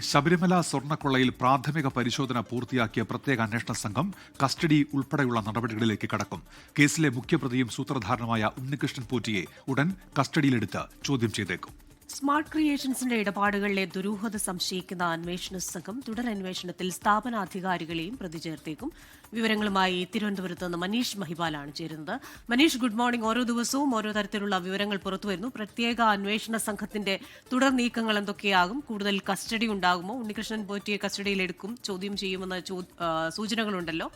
ശബരിമല സ്വർണ്ണക്കൊള്ളയിൽ പ്രാഥമിക പരിശോധന പൂർത്തിയാക്കിയ പ്രത്യേക അന്വേഷണ സംഘം കസ്റ്റഡി ഉൾപ്പെടെയുള്ള നടപടികളിലേക്ക് കടക്കും. കേസിലെ മുഖ്യപ്രതിയും സൂത്രധാരനുമായ ഉണ്ണികൃഷ്ണൻ പോറ്റിയെ ഉടൻ കസ്റ്റഡിയിലെടുത്ത് ചോദ്യം ചെയ്തേക്കും. സ്മാർട്ട് ക്രിയേഷൻസിന്റെ ഇടപാടുകളിലെ ദുരൂഹത സംശയിക്കുന്ന അന്വേഷണ സംഘം തുടരന്വേഷണത്തിൽ സ്ഥാപനാധികാരികളെയും പ്രതി ചേർത്തേക്കും. വിവരങ്ങളുമായി തിരുവനന്തപുരത്ത് നിന്ന് മനീഷ് മഹിപാലാണ് ചേരുന്നത്. Manish, good morning. ഓരോ ദിവസവും ഓരോ തരത്തിലുള്ള വിവരങ്ങൾ പുറത്തുവരുന്നു. പ്രത്യേക അന്വേഷണ സംഘത്തിന്റെ തുടർ നീക്കങ്ങൾ എന്തൊക്കെയാകും? കൂടുതൽ കസ്റ്റഡി ഉണ്ടാകുമോ? ഉണ്ണികൃഷ്ണൻ പോറ്റിയെ കസ്റ്റഡിയിലെടുക്കും, ചോദ്യം ചെയ്യുമെന്ന സൂചനകളുണ്ടല്ലോ.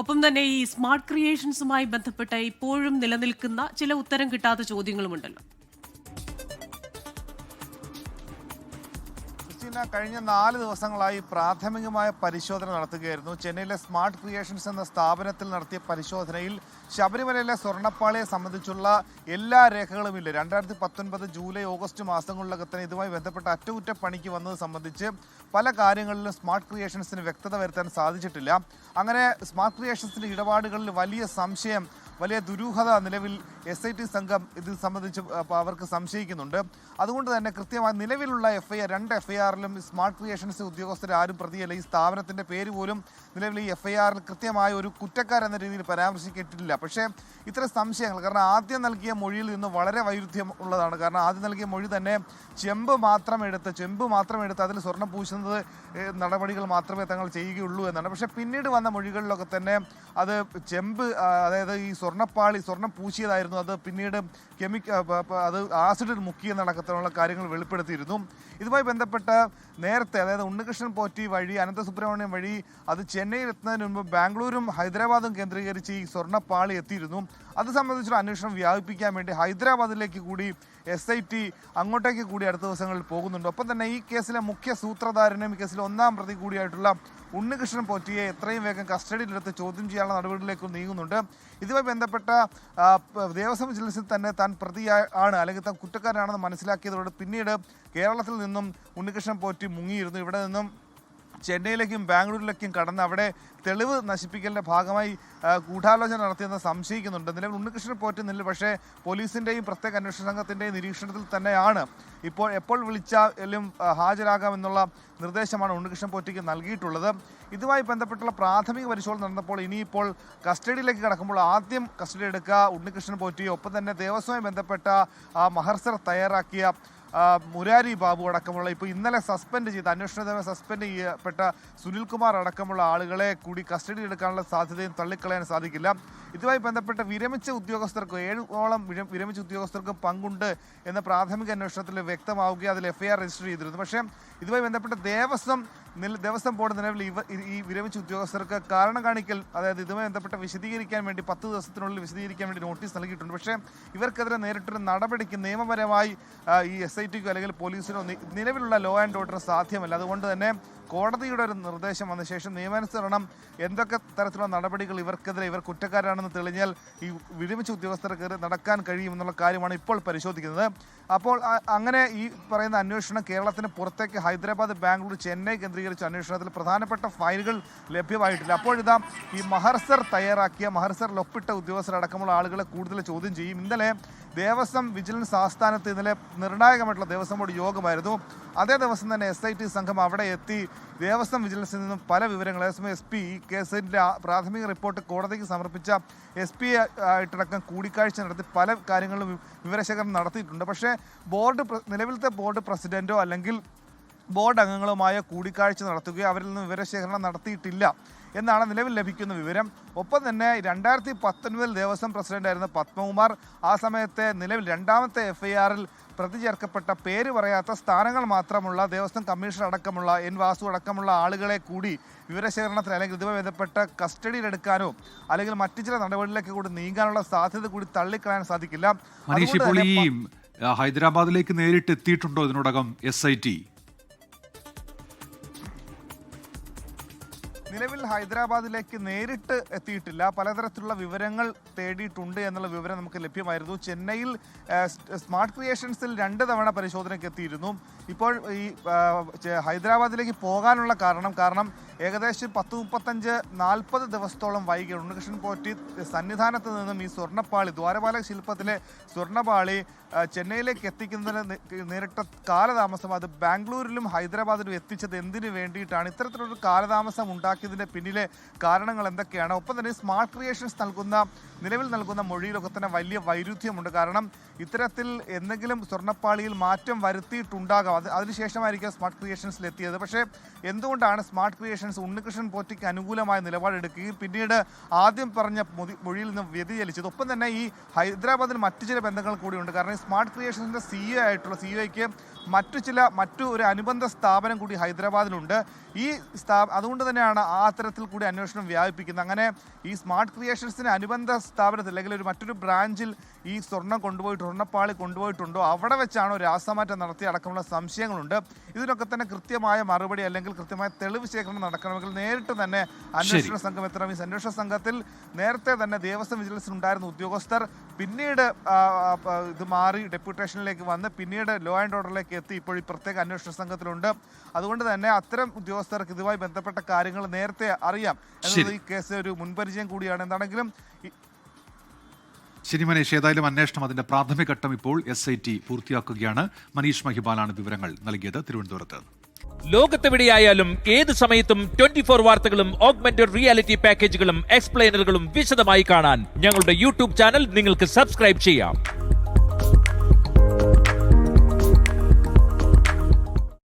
ഒപ്പം തന്നെ ഈ സ്മാർട്ട് ക്രിയേഷൻസുമായി ബന്ധപ്പെട്ട ഇപ്പോഴും നിലനിൽക്കുന്ന ചില ഉത്തരം കിട്ടാത്ത ചോദ്യങ്ങളുമുണ്ടല്ലോ. കഴിഞ്ഞ 4 ദിവസങ്ങളായി പ്രാഥമികമായ പരിശോധന നടത്തുകയായിരുന്നു. ചെന്നൈയിലെ സ്മാർട്ട് ക്രിയേഷൻസ് എന്ന സ്ഥാപനത്തിൽ നടത്തിയ പരിശോധനയിൽ ശബരിമലയിലെ സ്വർണ്ണപ്പാളിയെ സംബന്ധിച്ചുള്ള എല്ലാ രേഖകളും ഇല്ല. 2019 ജൂലൈ ഓഗസ്റ്റ് മാസങ്ങളിലൊക്കെ തന്നെ ഇതുമായി ബന്ധപ്പെട്ട അറ്റകുറ്റപ്പണിക്ക് വന്നത് സംബന്ധിച്ച് പല കാര്യങ്ങളിലും സ്മാർട്ട് ക്രിയേഷൻസിന് വ്യക്തത വരുത്താൻ സാധിച്ചിട്ടില്ല. അങ്ങനെ സ്മാർട്ട് ക്രിയേഷൻസിന്റെ ഇടപാടുകളിൽ വലിയ സംശയം, വലിയ ദുരൂഹത നിലവിൽ SIT സംഘം ഇത് സംബന്ധിച്ച് അവർക്ക് സംശയിക്കുന്നുണ്ട്. അതുകൊണ്ട് തന്നെ കൃത്യമായി നിലവിലുള്ള രണ്ട് FIRലും സ്മാർട്ട് ക്രിയേഷൻസ് ഉദ്യോഗസ്ഥർ ആരും പ്രതിയല്ല. ഈ സ്ഥാപനത്തിൻ്റെ പേര് പോലും നിലവിൽ ഈ FIRൽ കൃത്യമായ ഒരു കുറ്റക്കാരെന്ന രീതിയിൽ പരാമർശിക്കപ്പെട്ടിട്ടില്ല. പക്ഷേ ഇത്തരം സംശയങ്ങൾ, കാരണം ആദ്യം നൽകിയ മൊഴിയിൽ നിന്ന് വളരെ വൈരുദ്ധ്യം ഉള്ളതാണ്. കാരണം ആദ്യം നൽകിയ മൊഴി തന്നെ ചെമ്പ് മാത്രം എടുത്ത് അതിൽ സ്വർണ്ണം പൂശുന്നത് നടപടികൾ മാത്രമേ തങ്ങൾ ചെയ്യുകയുള്ളൂ എന്നാണ്. പക്ഷേ പിന്നീട് വന്ന മൊഴികളിലൊക്കെ തന്നെ അത് ചെമ്പ്, അതായത് ഈ സ്വർണ്ണം പൂശിയതായിരുന്നു. അത് പിന്നീട് അത് ആസിഡിൽ മുക്കിയെന്നടക്കത്തിലുള്ള കാര്യങ്ങൾ വെളിപ്പെടുത്തിയിരുന്നു. ഇതുമായി ബന്ധപ്പെട്ട് നേരത്തെ, അതായത് ഉണ്ണികൃഷ്ണൻ പോറ്റി വഴി, അനന്തസുബ്രഹ്മണ്യം വഴി അത് ചെന്നൈയിൽ എത്തുന്നതിന് മുൻപ് ബാംഗ്ലൂരും ഹൈദരാബാദും കേന്ദ്രീകരിച്ച് ഈ സ്വർണ്ണപ്പാളി എത്തിയിരുന്നു. അത് സംബന്ധിച്ചുള്ള അന്വേഷണം വ്യാപിപ്പിക്കാൻ വേണ്ടി ഹൈദരാബാദിലേക്ക് കൂടി SIT അങ്ങോട്ടേക്ക് കൂടി അടുത്ത ദിവസങ്ങളിൽ പോകുന്നുണ്ട്. ഒപ്പം തന്നെ ഈ കേസിലെ മുഖ്യ സൂത്രധാരനും ഈ കേസിലെ ഒന്നാം പ്രതി കൂടിയായിട്ടുള്ള ഉണ്ണികൃഷ്ണൻ പോറ്റിയെ എത്രയും വേഗം കസ്റ്റഡിയിലെടുത്ത് ചോദ്യം ചെയ്യാനുള്ള നടപടികളിലേക്ക് നീങ്ങുന്നുണ്ട്. ഇതുമായി ബന്ധപ്പെട്ട ദേവസ്വം വിജിലൻസിൽ തന്നെ താൻ പ്രതിയാണ്, അല്ലെങ്കിൽ താൻ കുറ്റക്കാരനാണെന്ന് മനസ്സിലാക്കിയതോടെ പിന്നീട് കേരളത്തിൽ നിന്നും ഉണ്ണികൃഷ്ണൻ പോറ്റി മുങ്ങിയിരുന്നു. ഇവിടെ നിന്നും ചെന്നൈയിലേക്കും ബാംഗ്ലൂരിലേക്കും കടന്ന് അവിടെ തെളിവ് നശിപ്പിക്കലിൻ്റെ ഭാഗമായി ഗൂഢാലോചന നടത്തിയെന്ന് സംശയിക്കുന്നുണ്ട്. നിലവിൽ ഉണ്ണികൃഷ്ണൻ പോറ്റി പക്ഷേ പോലീസിൻ്റെയും പ്രത്യേക അന്വേഷണ സംഘത്തിൻ്റെയും നിരീക്ഷണത്തിൽ തന്നെയാണ്. എപ്പോൾ വിളിച്ചാലും ഹാജരാകാമെന്നുള്ള നിർദ്ദേശമാണ് ഉണ്ണികൃഷ്ണൻ പോറ്റിക്ക് നൽകിയിട്ടുള്ളത്. ഇതുമായി ബന്ധപ്പെട്ടുള്ള പ്രാഥമിക പരിശോധന നടന്നപ്പോൾ ഇനിയിപ്പോൾ കസ്റ്റഡിയിലേക്ക് കടക്കുമ്പോൾ ആദ്യം കസ്റ്റഡി എടുക്കുക ഉണ്ണികൃഷ്ണൻ പോറ്റി, ഒപ്പം തന്നെ ദേവസ്വവുമായി ബന്ധപ്പെട്ട മഹർസർ തയ്യാറാക്കിയ മുരാരി ബാബു അടക്കമുള്ള, ഇപ്പോൾ ഇന്നലെ അന്വേഷണ സസ്പെൻഡ് ചെയ്യപ്പെട്ട സുനിൽകുമാർ അടക്കമുള്ള ആളുകളെ കൂടി കസ്റ്റഡി എടുക്കാനുള്ള സാധ്യതയും തള്ളിക്കളയാൻ സാധിക്കില്ല. ഇതുമായി ബന്ധപ്പെട്ട വിരമിച്ച ഉദ്യോഗസ്ഥർക്ക് 7ഓളം വിരമിച്ച ഉദ്യോഗസ്ഥർക്കും പങ്കുണ്ട് എന്ന പ്രാഥമിക അന്വേഷണത്തിൽ വ്യക്തമാവുകയും അതിൽ FIR രജിസ്റ്റർ ചെയ്തിരുന്നു. പക്ഷേ ഇതുമായി ബന്ധപ്പെട്ട ദേവസ്വം ബോർഡ് നിലവിൽ ഈ വിരമിച്ച ഉദ്യോഗസ്ഥർക്ക് കാരണം കാണിക്കൽ, അതായത് ഇതുമായി ബന്ധപ്പെട്ട് വിശദീകരിക്കാൻ വേണ്ടി 10 ദിവസത്തിനുള്ളിൽ വിശദീകരിക്കാൻ വേണ്ടി നോട്ടീസ് നൽകിയിട്ടുണ്ട്. പക്ഷേ ഇവർക്കെതിരെ നേരിട്ടൊരു നടപടിക്ക് നിയമപരമായി ഈ SITക്കോ അല്ലെങ്കിൽ പോലീസിനോ നിലവിലുള്ള ലോ ആൻഡ് ഓർഡർ സാധ്യമല്ല. അതുകൊണ്ട് തന്നെ കോടതിയുടെ ഒരു നിർദ്ദേശം വന്ന ശേഷം നിയമാനുസരണം എന്തൊക്കെ തരത്തിലുള്ള നടപടികൾ ഇവർ കുറ്റക്കാരാണെന്ന് തെളിഞ്ഞാൽ ഈ വിരമിച്ച ഉദ്യോഗസ്ഥർക്കെതിരെ നടക്കാൻ കഴിയുമെന്നുള്ള കാര്യമാണ് ഇപ്പോൾ പരിശോധിക്കുന്നത്. അപ്പോൾ അങ്ങനെ ഈ പറയുന്ന അന്വേഷണം കേരളത്തിന് പുറത്തേക്ക് ഹൈദരാബാദ്, ബാംഗ്ലൂർ, ചെന്നൈ കേന്ദ്രീകരിച്ച അന്വേഷണത്തിൽ പ്രധാനപ്പെട്ട ഫയലുകൾ ലഭ്യമായിട്ടില്ല. അപ്പോഴിതാ ഈ മഹർസറിൽ ഒപ്പിട്ട ഉദ്യോഗസ്ഥരടക്കമുള്ള ആളുകളെ കൂടുതൽ ചോദ്യം ചെയ്യും. ഇന്നലെ ദേവസ്വം വിജിലൻസ് ആസ്ഥാനത്ത് നിർണായകമായിട്ടുള്ള ദേവസ്വം ബോർഡ് യോഗമായിരുന്നു. അതേ ദിവസം തന്നെ SIT സംഘം അവിടെ എത്തി ദേവസ്വം വിജിലൻസിൽ നിന്നും പല വിവരങ്ങൾ, SP ഈ കേസിൻ്റെ പ്രാഥമിക റിപ്പോർട്ട് കോടതിക്ക് സമർപ്പിച്ച SP ആയിട്ടടക്കം കൂടിക്കാഴ്ച നടത്തി പല കാര്യങ്ങളിലും വിവരശേഖരണം നടത്തിയിട്ടുണ്ട്. പക്ഷേ നിലവിലത്തെ ബോർഡ് പ്രസിഡന്റോ അല്ലെങ്കിൽ ബോർഡ് അംഗങ്ങളുമായ കൂടിക്കാഴ്ച നടത്തുകയോ അവരിൽ നിന്ന് വിവരശേഖരണം നടത്തിയിട്ടില്ല എന്നാണ് നിലവിൽ ലഭിക്കുന്ന വിവരം. ഒപ്പം തന്നെ 2019 ദേവസ്വം പ്രസിഡന്റായിരുന്ന പത്മകുമാർ, ആ സമയത്തെ നിലവിൽ 2ാമത്തെ FIRൽ പ്രതി ചേർക്കപ്പെട്ട പേര് പറയാത്ത സ്ഥാനങ്ങൾ മാത്രമുള്ള ദേവസ്വം കമ്മീഷണർ അടക്കമുള്ള N വാസു അടക്കമുള്ള ആളുകളെ കൂടി വിവരശേഖരണത്തിന് അല്ലെങ്കിൽ ഇതുമായി ബന്ധപ്പെട്ട കസ്റ്റഡിയിലെടുക്കാനോ അല്ലെങ്കിൽ മറ്റു ചില നടപടികളിലേക്ക് കൂടി നീങ്ങാനുള്ള സാധ്യത കൂടി തള്ളിക്കളയാൻ സാധിക്കില്ല. ഹൈദരാബാദിലേക്ക് നേരിട്ട് എത്തിയിട്ടുണ്ടോ ഇതിനോടകം SIT? നിലവിൽ ഹൈദരാബാദിലേക്ക് നേരിട്ട് എത്തിയിട്ടില്ല. പലതരത്തിലുള്ള വിവരങ്ങൾ തേടിയിട്ടുണ്ട് എന്നുള്ള വിവരം നമുക്ക് ലഭ്യമായിരുന്നു. ചെന്നൈയിൽ സ്മാർട്ട് ക്രിയേഷൻസിൽ 2 തവണ പരിശോധനയ്ക്ക് എത്തിയിരുന്നു. ഇപ്പോൾ ഈ ഹൈദരാബാദിലേക്ക് പോകാനുള്ള കാരണം ഏകദേശം 10-35-40 ദിവസത്തോളം വൈകി ഉണ്ണികൃഷ്ണൻ പോറ്റി സന്നിധാനത്ത് നിന്നും ഈ സ്വർണ്ണപ്പാളി ദ്വാരപാലക ശില്പത്തിലെ സ്വർണ്ണപ്പാളി ചെന്നൈയിലേക്ക് എത്തിക്കുന്നതിന് നേരിട്ട കാലതാമസം അത് ബാംഗ്ലൂരിലും ഹൈദരാബാദിലും എത്തിച്ചത് എന്തിനു വേണ്ടിയിട്ടാണ്? ഇത്തരത്തിലൊരു കാലതാമസം ഉണ്ടാക്കിയതിൻ്റെ പിന്നിലെ കാരണങ്ങൾ എന്തൊക്കെയാണ്? ഒപ്പം തന്നെ സ്മാർട്ട് ക്രിയേഷൻസ് നിലവിൽ നൽകുന്ന മൊഴിയിലൊക്കെ തന്നെ വലിയ വൈരുദ്ധ്യമുണ്ട്. കാരണം ഇത്തരത്തിൽ എന്തെങ്കിലും സ്വർണ്ണപ്പാളിയിൽ മാറ്റം വരുത്തിയിട്ടുണ്ടാകാം, അതിനുശേഷമായിരിക്കും സ്മാർട്ട് ക്രിയേഷൻസിൽ എത്തിയത്. പക്ഷേ എന്തുകൊണ്ടാണ് സ്മാർട്ട് ക്രിയേഷൻസ് ഉണ്ണികൃഷ്ണൻ പോറ്റിക്ക് അനുകൂലമായ നിലപാടെടുക്കുകയും പിന്നീട് ആദ്യം പറഞ്ഞ മൊഴിയിൽ നിന്ന് വ്യതിചലിച്ചത്? ഒപ്പം തന്നെ ഈ ഹൈദരാബാദിൽ മറ്റു ചില ബന്ധങ്ങൾ കൂടിയുണ്ട്. കാരണം സ്മാർട്ട് ക്രിയേഷൻസിന്റെ സിഇഒയ്ക്ക് മറ്റു ഒരു അനുബന്ധ സ്ഥാപനം കൂടി ഹൈദരാബാദിലുണ്ട്. അതുകൊണ്ട് തന്നെയാണ് ആ തരത്തിൽ കൂടി അന്വേഷണം വ്യാപിപ്പിക്കുന്നത്. അങ്ങനെ ഈ സ്മാർട്ട് ക്രിയേഷൻസിന് അനുബന്ധ സ്ഥാപനത്തിൽ അല്ലെങ്കിൽ മറ്റൊരു ബ്രാഞ്ചിൽ ഈ സ്വർണ്ണപ്പാളി കൊണ്ടുപോയിട്ടുണ്ടോ, അവിടെ വെച്ചാണോ രാസമാറ്റം നടത്തി അടക്കമുള്ള സംശയങ്ങളുണ്ട്. ഇതിനൊക്കെ തന്നെ കൃത്യമായ മറുപടി അല്ലെങ്കിൽ കൃത്യമായ തെളിവ് ശേഖരണം നടക്കണമെങ്കിൽ നേരിട്ട് തന്നെ അന്വേഷണ സംഘം എത്തണം. ഈ അന്വേഷണ സംഘത്തിൽ നേരത്തെ തന്നെ ദേവസ്വം വിജിലൻസിൽ ഉണ്ടായിരുന്ന ഉദ്യോഗസ്ഥർ പിന്നീട് ഇത് മാറി ഡെപ്യൂട്ടേഷനിലേക്ക് വന്ന് പിന്നീട് ലോ ആൻഡ് ഓർഡറിലേക്ക് എത്തി ഇപ്പോൾ ഈ പ്രത്യേക അന്വേഷണ സംഘത്തിലുണ്ട്. അതുകൊണ്ട് തന്നെ അത്തരം ഉദ്യോഗസ്ഥർക്ക് ഇതുമായി ബന്ധപ്പെട്ട കാര്യങ്ങൾ നേരത്തെ അറിയാം എന്നത് ഈ കേസ് ഒരു മുൻപരിചയം കൂടിയാണ്. എന്താണെങ്കിലും ശരി മനീഷ്, ഏതായാലും അന്വേഷണം അതിന്റെ പ്രാഥമിക ഘട്ടം ഇപ്പോൾ SIT പൂർത്തിയാക്കുകയാണ്. മനീഷ് മഹിബാലാണ് വിവരങ്ങൾ നൽകിയത് തിരുവനന്തപുരത്ത്. ലോകത്തെവിടെയായാലും ഏത് സമയത്തും 24 വാർത്തകളും ഓഗ്മെന്റഡ് റിയാലിറ്റി പാക്കേജുകളും എക്സ്പ്ലെയിനറുകളും വിശദമായി കാണാൻ ഞങ്ങളുടെ യൂട്യൂബ് ചാനൽ നിങ്ങൾക്ക് സബ്സ്ക്രൈബ് ചെയ്യാം.